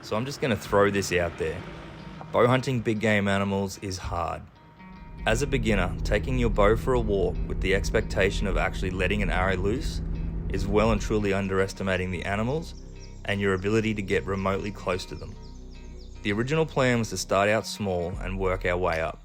So I'm just going to throw this out there. Bow hunting big game animals is hard. As a beginner, taking your bow for a walk with the expectation of actually letting an arrow loose is well and truly underestimating the animals and your ability to get remotely close to them. The original plan was to start out small and work our way up.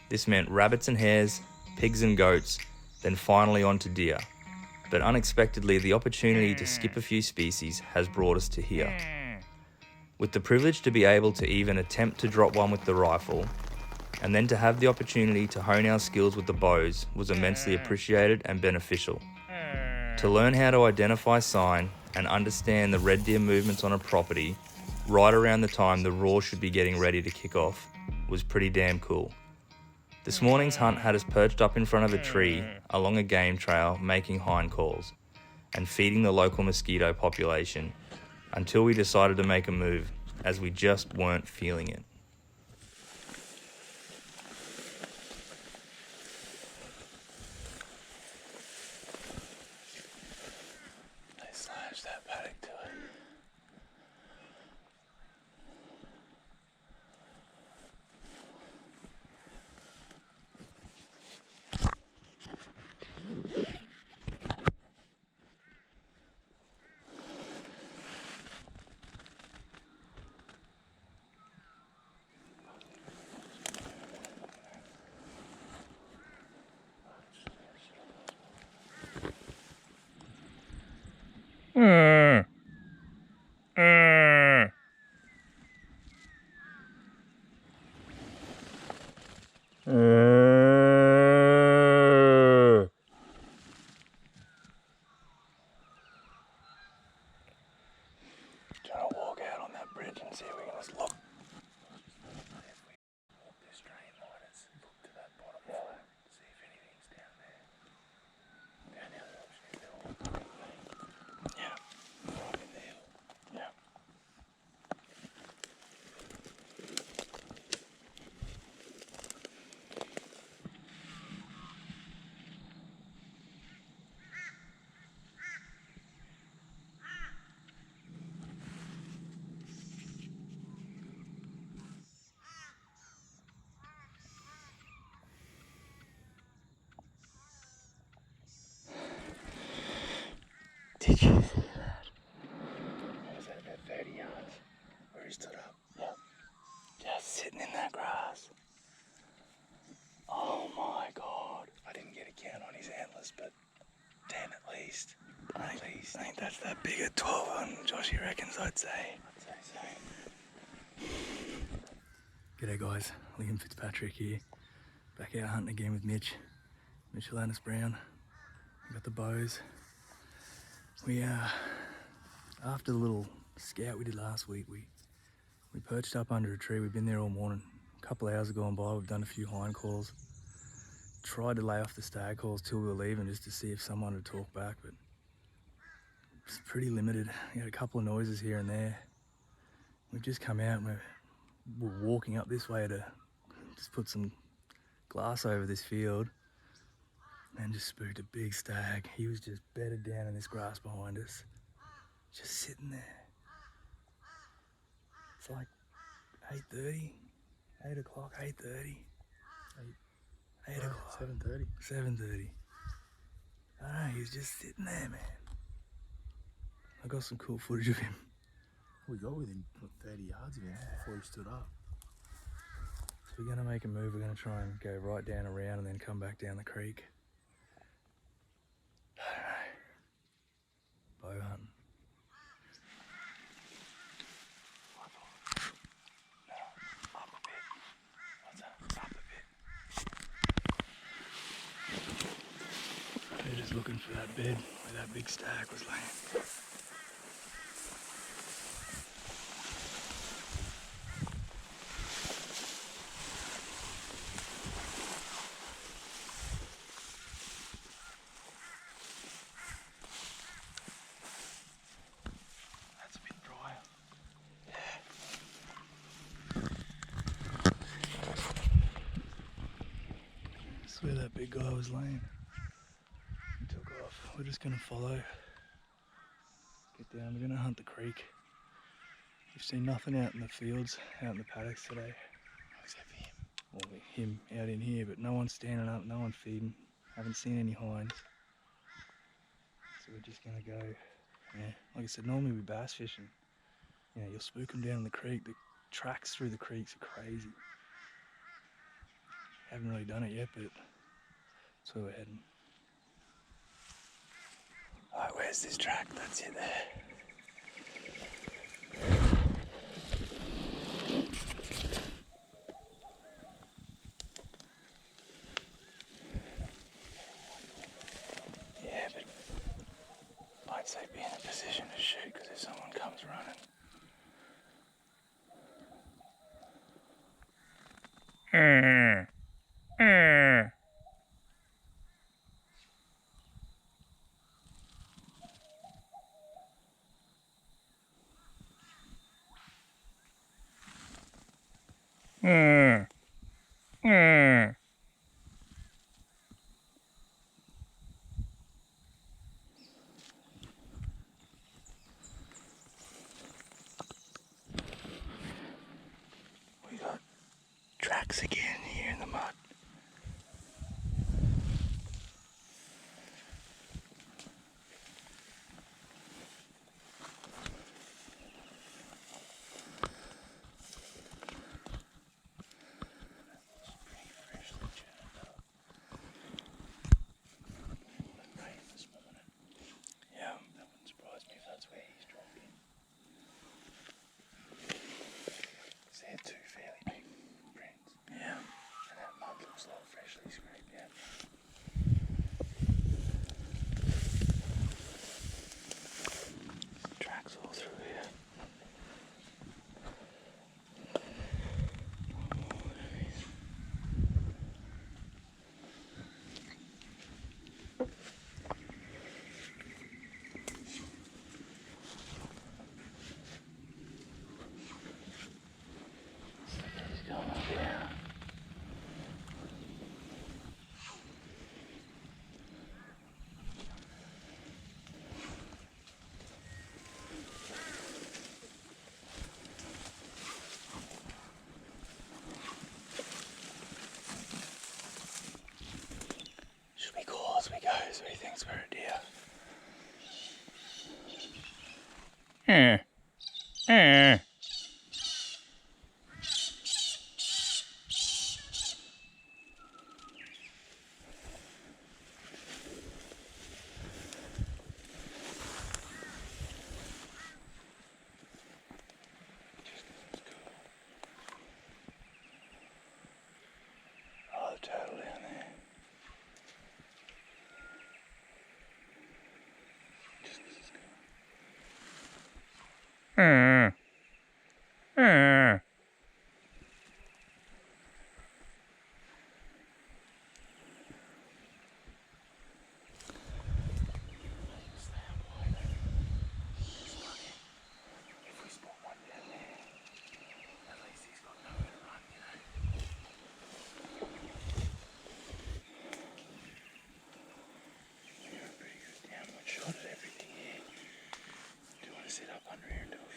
This meant rabbits and hares, pigs and goats, then finally on to deer. But unexpectedly, the opportunity to skip a few species has brought us to here. With the privilege to be able to even attempt to drop one with the rifle, and then to have the opportunity to hone our skills with the bows was immensely appreciated and beneficial. To learn how to identify sign and understand the red deer movements on a property right around the time the roar should be getting ready to kick off was pretty damn cool. This morning's hunt had us perched up in front of a tree along a game trail making hind calls and feeding the local mosquito population until we decided to make a move as we just weren't feeling it. Slash that paddock to it. Trying to walk out on that bridge and see if we can just look. If we walk this train line and look to that bottom flat, see if anything's down there. Down the other option is they're all green. Yeah. Right in the hill. Yeah. Did you see that? What was that, about 30 yards? Where he stood up? Yep. Just sitting in that grass. Oh my god. I didn't get a count on his antlers, but 10 at least. I think that's that big at 12 on Joshy reckons, I'd say. I'd say so. G'day guys, Liam Fitzpatrick here. Back out hunting again with Mitch. Michelanus Brown. We got the bows. We after the little scout we did last week, we perched up under a tree. We've been there all morning. A couple of hours have gone by, we've done a few hind calls. Tried to lay off the stag calls till we were leaving just to see if someone would talk back, but it's pretty limited. We had a couple of noises here and there. We've just come out and we're walking up this way to just put some glass over this field and just spooked a big stag. He was just bedded down in this grass behind us, just sitting there. It's like 8:30, 8 o'clock, 8:30. 8 o'clock. 7:30. 7:30. I don't know, he was just sitting there, man. I got some cool footage of him. We got within 30 yards of him before he stood up. So we're gonna make a move. We're gonna try and go right down around and then come back down the creek. I don't know. Bow hunting. Up a bit. What's that? Up a bit. They're just looking for that bed where that big stag was laying. Where that big guy was laying. He took off. We're just gonna follow. Get down, we're gonna hunt the creek. You've seen nothing out in the fields, out in the paddocks today. Except for him. Well, him out in here, but no one's standing up, no one feeding. Haven't seen any hinds. So we're just gonna go, yeah, like I said, normally we bass fishing. You know, you'll spook them down in the creek. The tracks through the creeks are crazy. Haven't really done it yet, but that's where we're heading. Alright, where's this track? That's it there. Yeah, but I'd say be in a position to shoot, because if someone comes running. We got tracks again here in the mud. Yeah, that wouldn't surprise me if that's where he's dropped in. So they're two fairly big prints. Yeah. And that mud looks like freshly scraped out. Tracks all through here. He's going up here. Should we call as we go so he thinks we're a deer? Oh, the turtle down there. Just 'cause it's cool. If we spot one down there, at least he's got nowhere to run, you know. We got a pretty good downward shot at everything here. Do you want to sit up under here and do a few?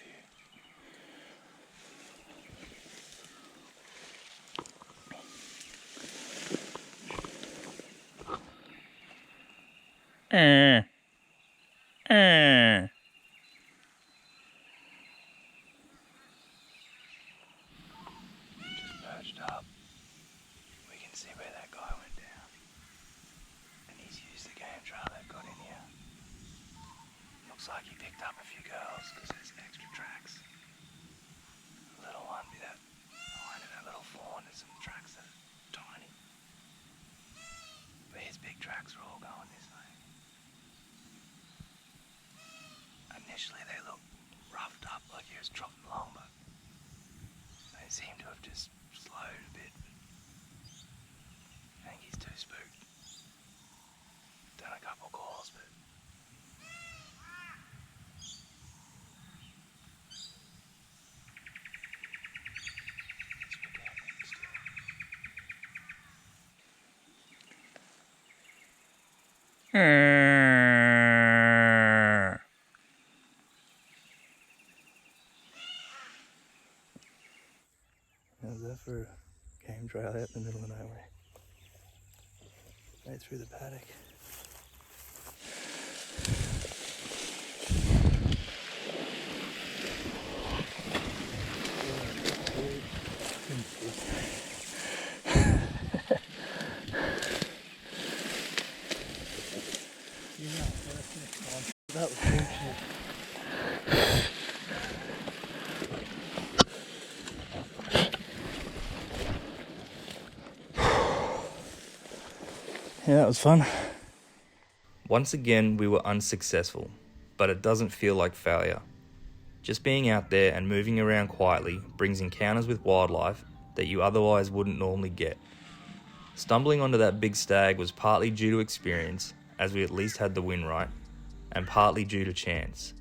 Just perched up. We can see where that guy went down. And he's used the game trail they've got in here. Looks like he picked up a few girls because there's extra tracks. The little one with that behind it, that little fawn, there's some tracks that are tiny. But his big tracks are all going this way. Initially they looked roughed up like he was trotting along, but they seem to have just slowed a bit. I think he's too spooked. Done a couple calls, but he's put down there still. How's that for a game trail out in the middle of nowhere? Right through the paddock. That was bullshit. Yeah, that was fun. Once again, we were unsuccessful, but it doesn't feel like failure. Just being out there and moving around quietly brings encounters with wildlife that you otherwise wouldn't normally get. Stumbling onto that big stag was partly due to experience, as we at least had the wind right, and partly due to chance.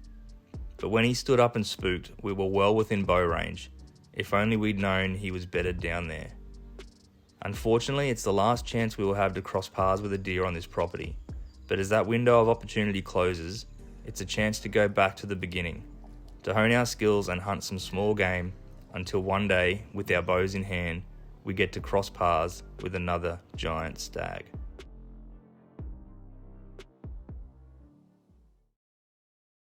But when he stood up and spooked, we were well within bow range. If only we'd known he was bedded down there. Unfortunately, it's the last chance we will have to cross paths with a deer on this property. But as that window of opportunity closes, it's a chance to go back to the beginning, to hone our skills and hunt some small game until one day, with our bows in hand, we get to cross paths with another giant stag.